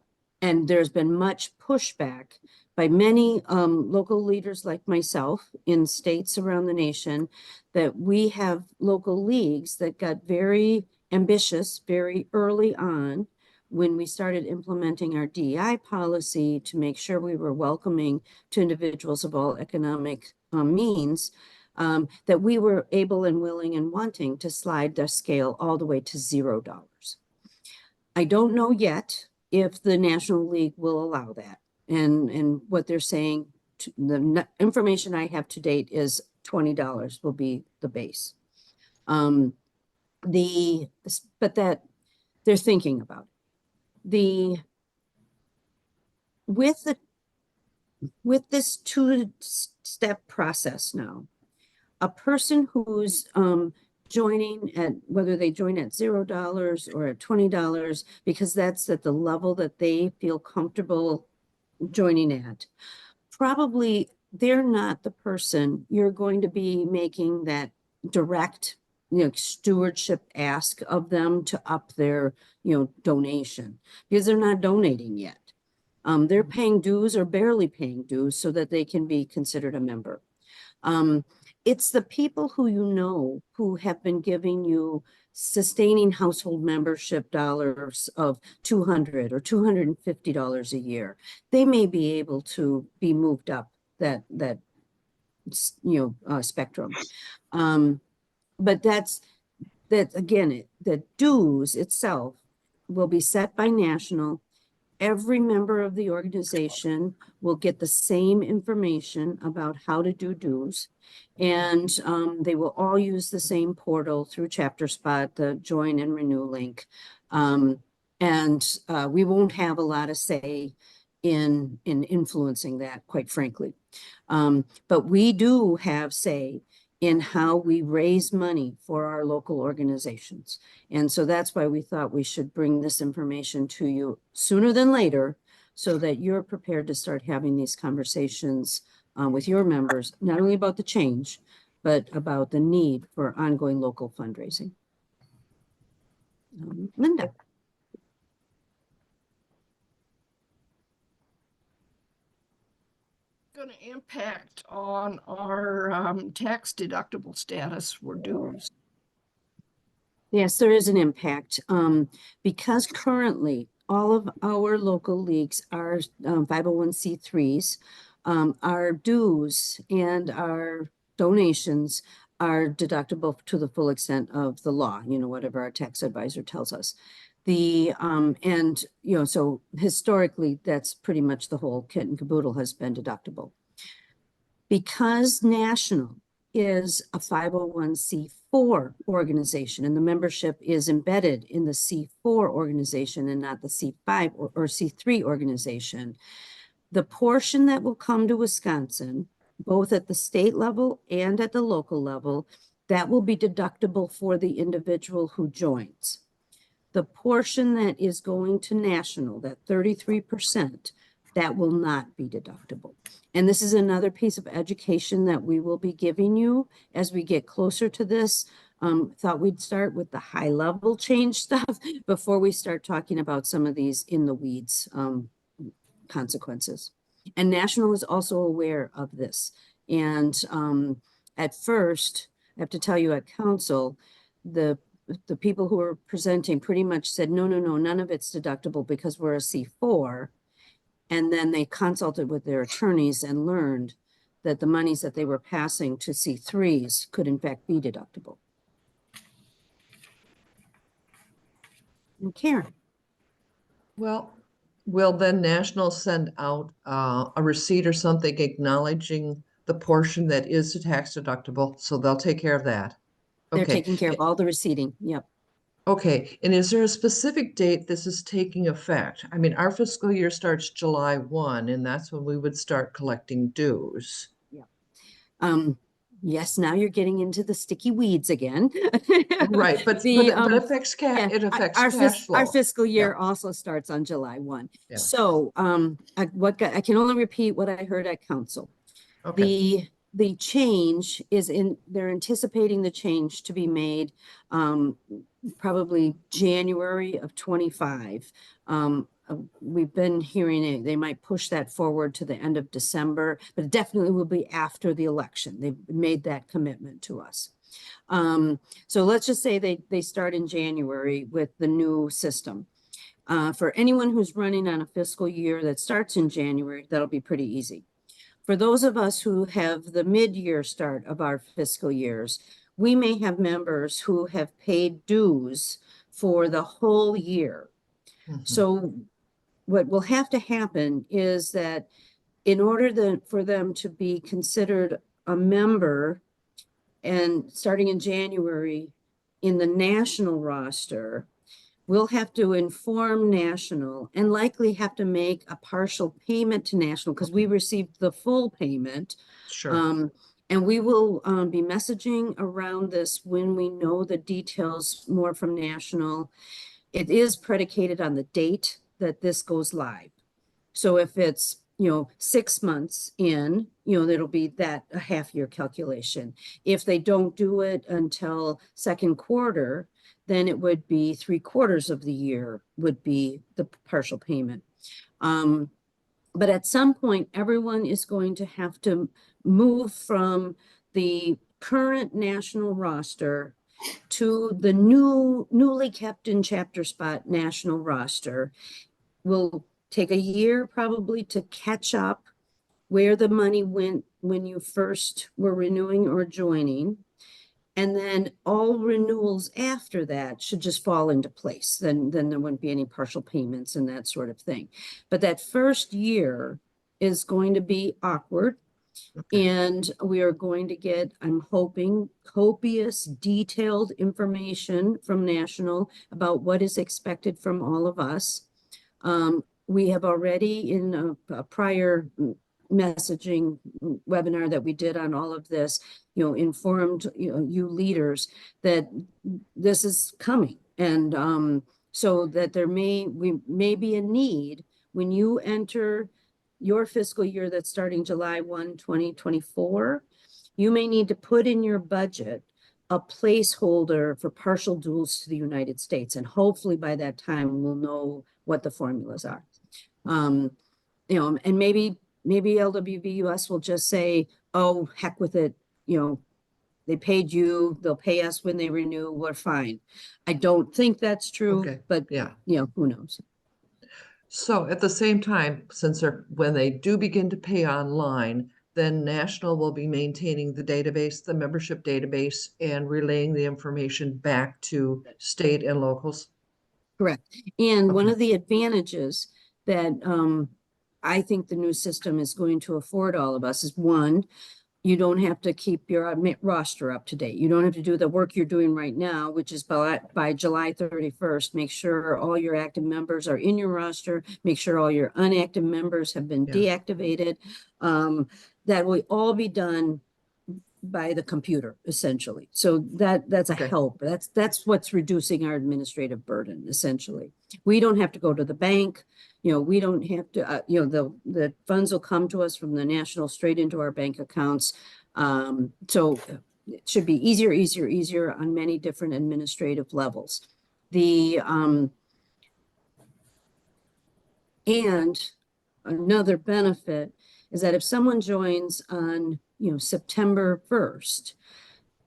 there's been much pushback by many local leaders like myself in states around the nation that we have local leagues that got very ambitious very early on when we started implementing our DEI policy to make sure we were welcoming to individuals of all economic means, that we were able and willing and wanting to slide the scale all the way to $0. I don't know yet if the National League will allow that. And what they're saying, the information I have to date is $20 will be the base. But that they're thinking about it. With this two-step process now, a person who's joining at, whether they join at $0 or at $20, because that's at the level that they feel comfortable joining at, probably they're not the person you're going to be making that direct, stewardship ask of them to up their, donation, because they're not donating yet. They're paying dues or barely paying dues so that they can be considered a member. It's the people who have been giving you sustaining household membership dollars of $200 or $250 a year. They may be able to be moved up that spectrum. But that again, the dues itself will be set by national. Every member of the organization will get the same information about how to do dues, and they will all use the same portal through Chapter Spot, the join and renew link. We won't have a lot of say in influencing that, quite frankly. But we do have say in how we raise money for our local organizations. And so that's why we thought we should bring this information to you sooner than later, so that you're prepared to start having these conversations with your members, not only about the change, but about the need for ongoing local fundraising. Linda. Going to impact on our tax deductible status for dues. Yes, there is an impact. Because currently all of our local leagues are 501c3s, our dues and our donations are deductible to the full extent of the law, whatever our tax advisor tells us. So historically, that's pretty much the whole kit and caboodle has been deductible. Because National is a 501c4 organization and the membership is embedded in the C4 organization and not the C5 or C3 organization, the portion that will come to Wisconsin, both at the state level and at the local level, that will be deductible for the individual who joins. The portion that is going to National, that 33%, that will not be deductible. And this is another piece of education that we will be giving you as we get closer to this. Thought we'd start with the high level change stuff before we start talking about some of these in the weeds consequences. And National is also aware of this. And at first, I have to tell you, at council, the people who were presenting pretty much said, no, none of it's deductible because we're a C4. And then they consulted with their attorneys and learned that the monies that they were passing to C3s could in fact be deductible. And Karen. Well, will then National send out a receipt or something acknowledging the portion that is tax deductible? So they'll take care of that. They're Okay. taking care of all the receipting. Yep. Okay. And is there a specific date this is taking effect? I mean, our fiscal year starts July 1, and that's when we would start collecting dues. Yes, now you're getting into the sticky weeds again. Right, but The, it affects yeah, it affects our cash flow. Our fiscal year also starts on July 1. Yeah. So I can only repeat what I heard at council. Okay. The change is they're anticipating the change to be made probably January of 25. We've been hearing it, they might push that forward to the end of December, but it definitely will be after the election. They've made that commitment to us. So let's just say they start in January with the new system. For anyone who's running on a fiscal year that starts in January, that'll be pretty easy. For those of us who have the mid-year start of our fiscal years, we may have members who have paid dues for the whole year. Mhm. So what will have to happen is that in order for them to be considered a member and starting in January in the national roster, we'll have to inform National and likely have to make a partial payment to National because we received the full payment. Sure. And we will be messaging around this when we know the details more from National. It is predicated on the date that this goes live. So if it's 6 months in, it'll be that a half year calculation. If they don't do it until second quarter, then it would be 3/4 of the year would be the partial payment. But at some point, everyone is going to have to move from the current national roster to the newly kept in chapter spot national roster. Will take a year probably to catch up where the money went when you first were renewing or joining. And then all renewals after that should just fall into place. Then there wouldn't be any partial payments and that sort of thing. But that first year is going to be awkward. Okay. And we are going to get, I'm hoping, copious, detailed information from National about what is expected from all of us. We have already in a prior messaging webinar that we did on all of this, informed you leaders that this is coming, and so that we may be a need when you enter your fiscal year that's starting July 1, 2024, you may need to put in your budget a placeholder for partial duals to the United States. And hopefully by that time, we'll know what the formulas are. And maybe LWVUS will just say, oh, heck with it, they paid you, they'll pay us when they renew, we're fine. I don't think that's true, Okay, but yeah. who knows? So at the same time, when they do begin to pay online, then National will be maintaining the database, the membership database, and relaying the information back to state and locals. Correct. And one Okay. of the advantages that I think the new system is going to afford all of us is, one, you don't have to keep your roster up to date. You don't have to do the work you're doing right now, which is by July 31st, make sure all your active members are in your roster, make sure all your inactive members have been Yeah. deactivated. That will all be done by the computer, essentially. So that's a Okay. help. That's what's reducing our administrative burden, essentially. We don't have to go to the bank. We don't have to, the funds will come to us from the national straight into our bank accounts. So it should be easier on many different administrative levels. And another benefit is that if someone joins on, September 1st,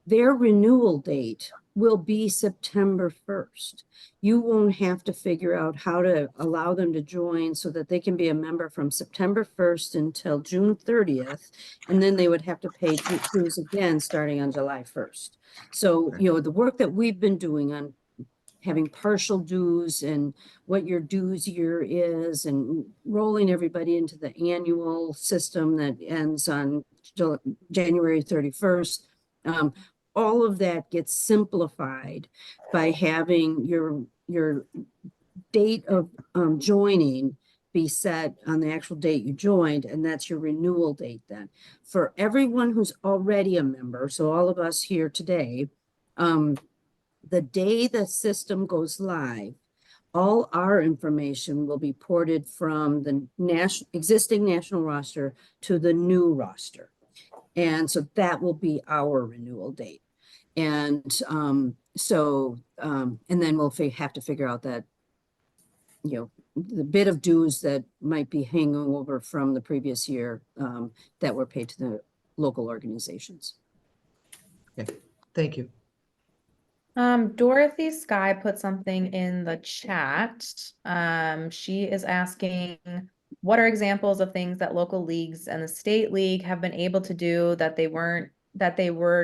their renewal date will be September 1st. You won't have to figure out how to allow them to join so that they can be a member from September 1st until June 30th. And then they would have to pay dues again starting on July 1st. So, Okay. the work that we've been doing on having partial dues and what your dues year is and rolling everybody into the annual system that ends on January 31st. All of that gets simplified by having your date of joining be set on the actual date you joined, and that's your renewal date then. For everyone who's already a member, so all of us here today, the day the system goes live, all our information will be ported from the existing national roster to the new roster. And so that will be our renewal date. And and then we'll have to figure out that, the bit of dues that might be hanging over from the previous year that were paid to the local organizations. Okay. Thank you. Dorothy Sky put something in the chat. She is asking, what are examples of things that local leagues and the state league have been able to do that they were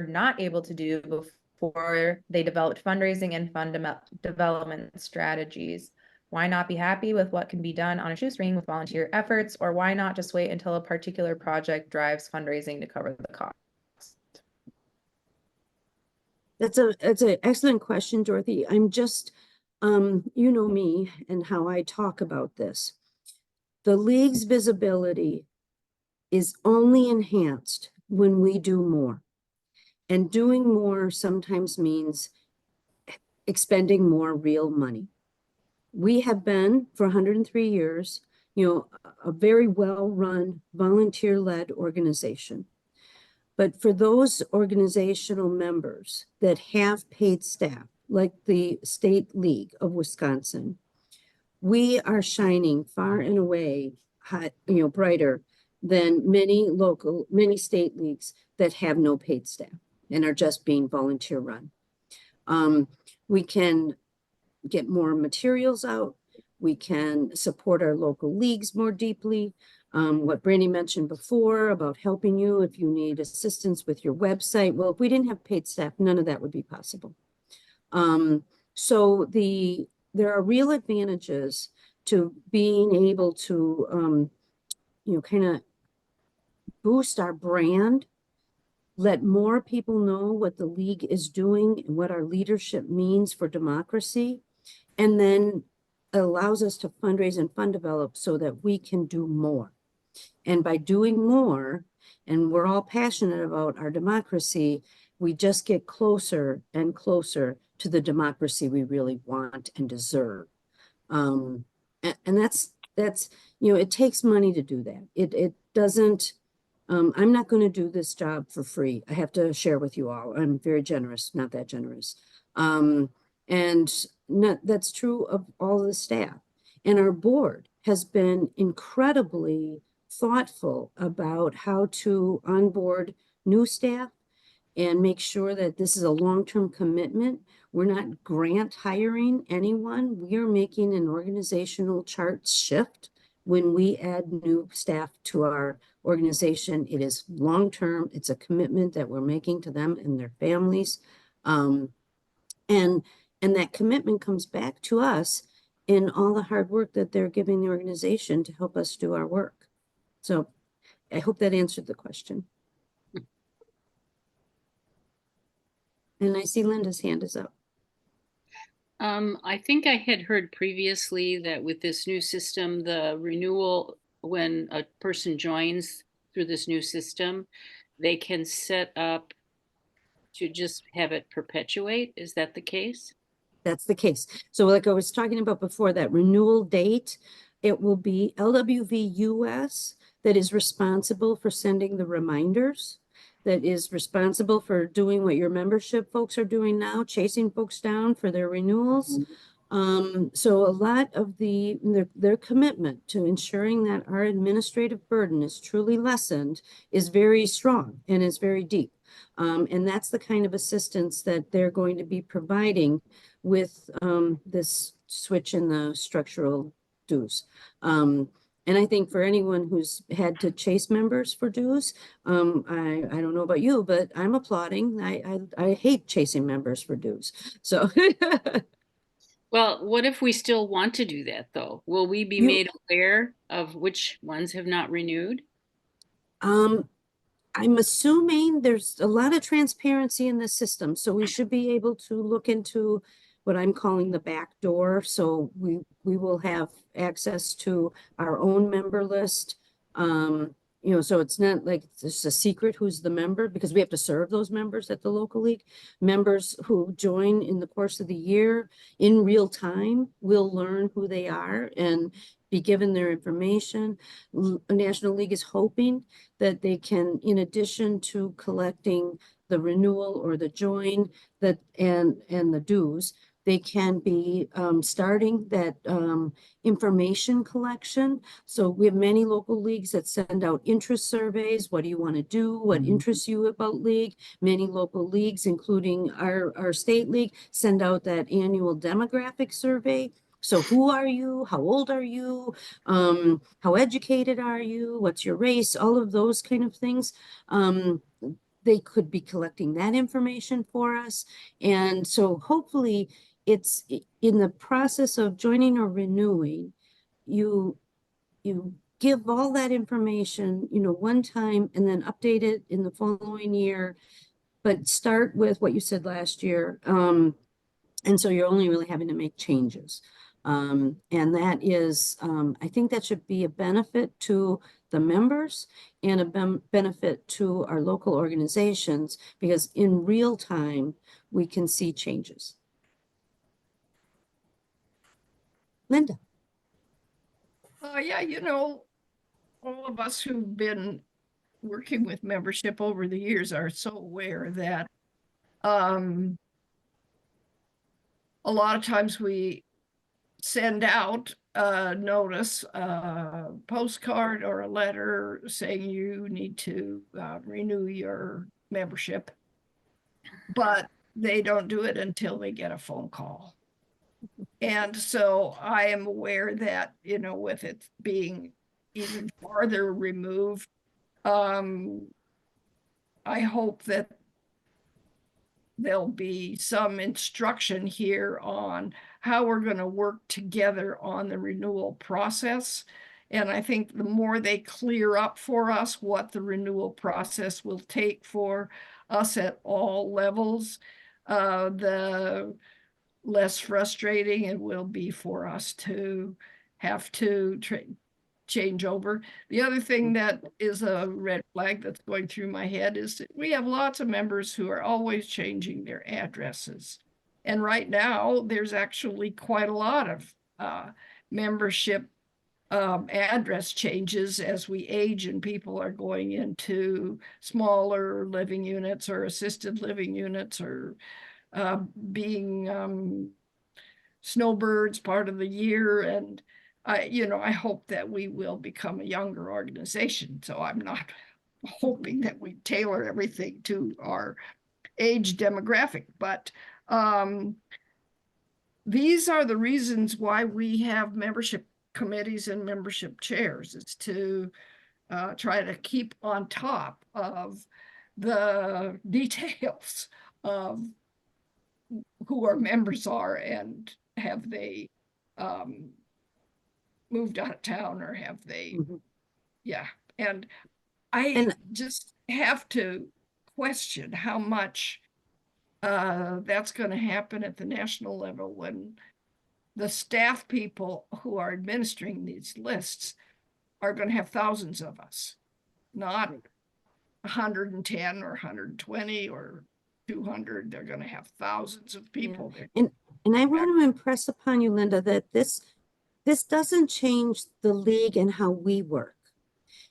not able to do before they developed fundraising and fund development strategies? Why not be happy with what can be done on a shoestring with volunteer efforts, or why not just wait until a particular project drives fundraising to cover the cost? That's an excellent question, Dorothy. I'm just, you know me and how I talk about this. The league's visibility is only enhanced when we do more. And doing more sometimes means expending more real money. We have been, for 103 years, a very well-run, volunteer-led organization. But for those organizational members that have paid staff, like the State League of Wisconsin, we are shining far and away, brighter than many state leagues that have no paid staff and are just being volunteer run. We can get more materials out. We can support our local leagues more deeply. What Brandy mentioned before about helping you if you need assistance with your website. Well, if we didn't have paid staff, none of that would be possible. So there are real advantages to being able to, kind of boost our brand, let more people know what the league is doing and what our leadership means for democracy, and then it allows us to fundraise and fund develop so that we can do more. And by doing more, and we're all passionate about our democracy, we just get closer and closer to the democracy we really want and deserve. And that's, it takes money to do that. It doesn't, I'm not going to do this job for free. I have to share with you all. I'm very generous, not that generous. And that's true of all the staff. And our board has been incredibly thoughtful about how to onboard new staff and make sure that this is a long-term commitment. We're not grant hiring anyone. We are making an organizational chart shift when we add new staff to our organization. It is long-term. It's a commitment that we're making to them and their families. Um, and that commitment comes back to us in all the hard work that they're giving the organization to help us do our work. So I hope that answered the question. And I see Linda's hand is up. I think I had heard previously that with this new system, the renewal, when a person joins through this new system, they can set up to just have it perpetuate. Is that the case? That's the case. So like I was talking about before, that renewal date, it will be LWV US that is responsible for sending the reminders, that is responsible for doing what your membership folks are doing now, chasing folks down for their renewals. So a lot of their commitment to ensuring that our administrative burden is truly lessened is very strong and is very deep. And that's the kind of assistance that they're going to be providing with this switch in the structural dues. And I think for anyone who's had to chase members for dues, I don't know about you, but I'm applauding. I hate chasing members for dues. So Well, what if we still want to do that though? Will we be made aware of which ones have not renewed? I'm assuming there's a lot of transparency in the system, so we should be able to look into what I'm calling the back door. So we will have access to our own member list. So it's not like it's just a secret who's the member, because we have to serve those members at the local league. Members who join in the course of the year in real time will learn who they are and be given their information. National League is hoping that they can, in addition to collecting the renewal or the join and the dues, they can be starting that information collection. So we have many local leagues that send out interest surveys. What do you want to do? What interests you about league? Many local leagues, including our state league, send out that annual demographic survey. So who are you? How old are you? How educated are you? What's your race? All of those kind of things. They could be collecting that information for us. And so hopefully it's in the process of joining or renewing, you give all that information, one time and then update it in the following year, but start with what you said last year. And so you're only really having to make changes. And that is, I think that should be a benefit to the members and a benefit to our local organizations, because in real time, we can see changes. Linda. Yeah, all of us who've been working with membership over the years are so aware that a lot of times we send out a notice, a postcard or a letter saying you need to renew your membership, but they don't do it until they get a phone call. And so I am aware that, with it being even farther removed, I hope that there'll be some instruction here on how we're going to work together on the renewal process. And I think the more they clear up for us what the renewal process will take for us at all levels, the less frustrating it will be for us to have to change over. The other thing that is a red flag that's going through my head is that we have lots of members who are always changing their addresses. And right now, there's actually quite a lot of membership address changes as we age and people are going into smaller living units or assisted living units, or being snowbirds part of the year. And I hope that we will become a younger organization. So I'm not hoping that we tailor everything to our age demographic, but these are the reasons why we have membership committees and membership chairs. It's to try to keep on top of the details of who our members are, and have they moved out of town, or have they, yeah. And I And- just have to question how much that's going to happen at the national level, when the staff people who are administering these lists are going to have thousands of us, not 110 or 120 or 200. They're going to have thousands of people. And I want to impress upon you, Linda, that this doesn't change the league and how we work.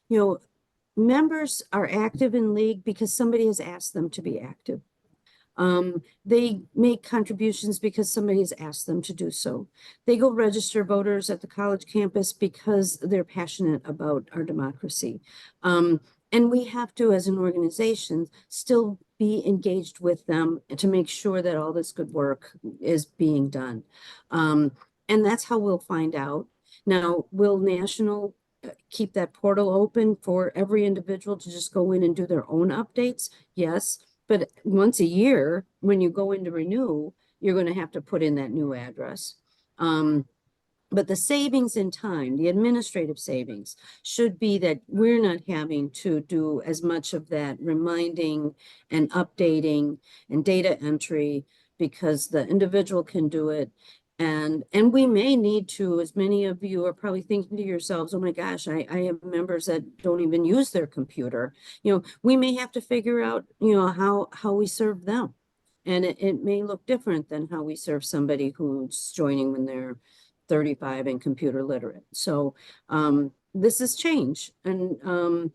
You know, members are active in league because somebody has asked them to be active. They make contributions because somebody has asked them to do so. They go register voters at the college campus because they're passionate about our democracy. And we have to, as an organization, still be engaged with them to make sure that all this good work is being done. And that's how we'll find out. Now, will National keep that portal open for every individual to just go in and do their own updates? Yes. But once a year, when you go in to renew, you're going to have to put in that new address. But the savings in time, the administrative savings, should be that we're not having to do as much of that reminding and updating and data entry, because the individual can do it. And we may need to, as many of you are probably thinking to yourselves, oh my gosh, I have members that don't even use their computer. We may have to figure out, how we serve them. And it may look different than how we serve somebody who's joining when they're 35 and computer literate. So this is change, and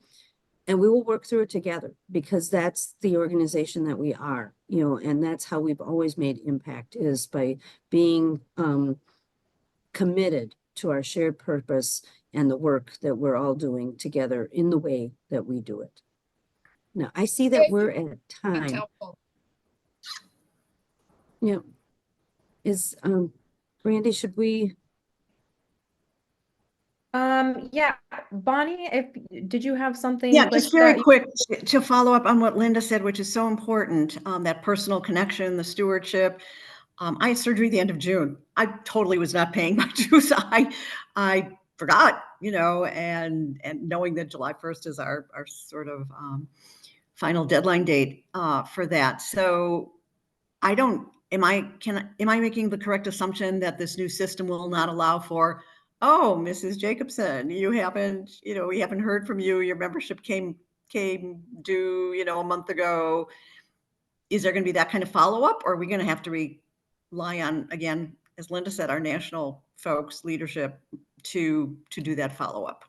we will work through it together, because that's the organization that we are, and that's how we've always made impact, is by being committed to our shared purpose and the work that we're all doing together in the way that we do it. Now, I see that Thank we're you. at That's time. helpful. Is Brandy, should we? Yeah, Bonnie, did you have something? Yeah, quick just very that you- quick to follow up on what Linda said, which is so important, that personal connection, the stewardship. I had surgery the end of June. I totally was not paying my dues. I forgot, and knowing that July 1st is our sort of final deadline date for that. So am I making the correct assumption that this new system will not allow for, oh, Mrs. Jacobson, we haven't heard from you. Your membership came due, a month ago. Is there going to be that kind of follow-up, or are we going to have to rely on, again, as Linda said, our national folks, leadership to do that follow-up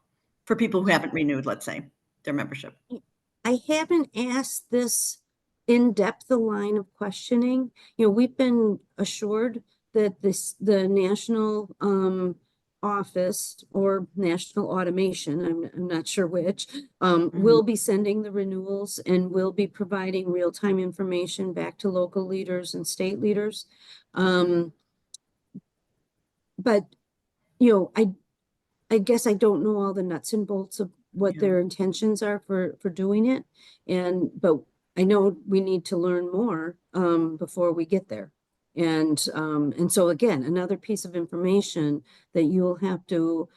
for people who haven't renewed, let's say, their membership? I haven't asked this in-depth a line of questioning. We've been assured that the national office, or national automation, I'm not sure which, will be sending the renewals and will be providing real-time information back to local leaders and state leaders. But I guess I don't know all the nuts and bolts of what their intentions are for doing it. But I know we need to learn more before we get there. And so again, another piece of information that you'll have to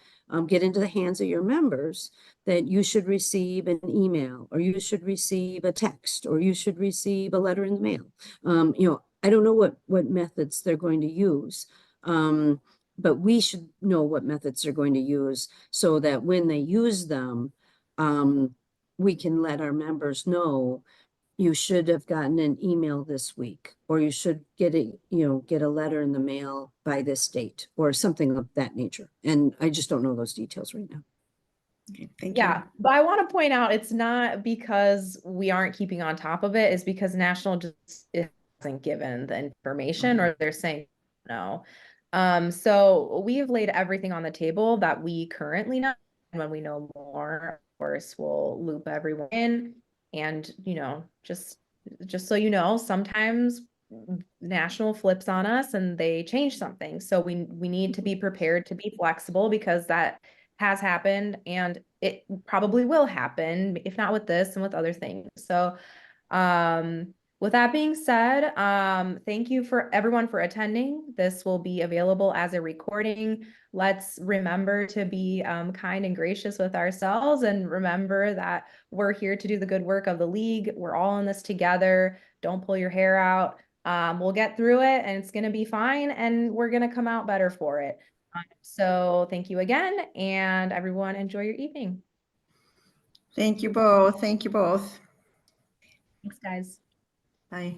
get into the hands of your members, that you should receive an email, or you should receive a text, or you should receive a letter in the mail. I don't know what methods they're going to use. But we should know what methods they're going to use, so that when they use them, we can let our members know you should have gotten an email this week, or you should get get a letter in the mail by this date, or something of that nature. And I just don't know those details right now. Okay, thank Yeah, you. but I want to point out it's not because we aren't keeping on top of it, it's because National just isn't given the information or they're saying no. So we've laid everything on the table that we currently know. And when we know more, of course, we'll loop everyone in. And, just so you know, sometimes National flips on us and they change something. So we need to be prepared to be flexible because that has happened and it probably will happen, if not with this and with other things. So with that being said, thank you for everyone for attending. This will be available as a recording. Let's remember to be kind and gracious with ourselves and remember that we're here to do the good work of the league. We're all in this together. Don't pull your hair out. We'll get through it and it's going to be fine and we're going to come out better for it. So thank you again, and everyone enjoy your evening. Thank you both. Thank you both. Thanks, guys. Bye.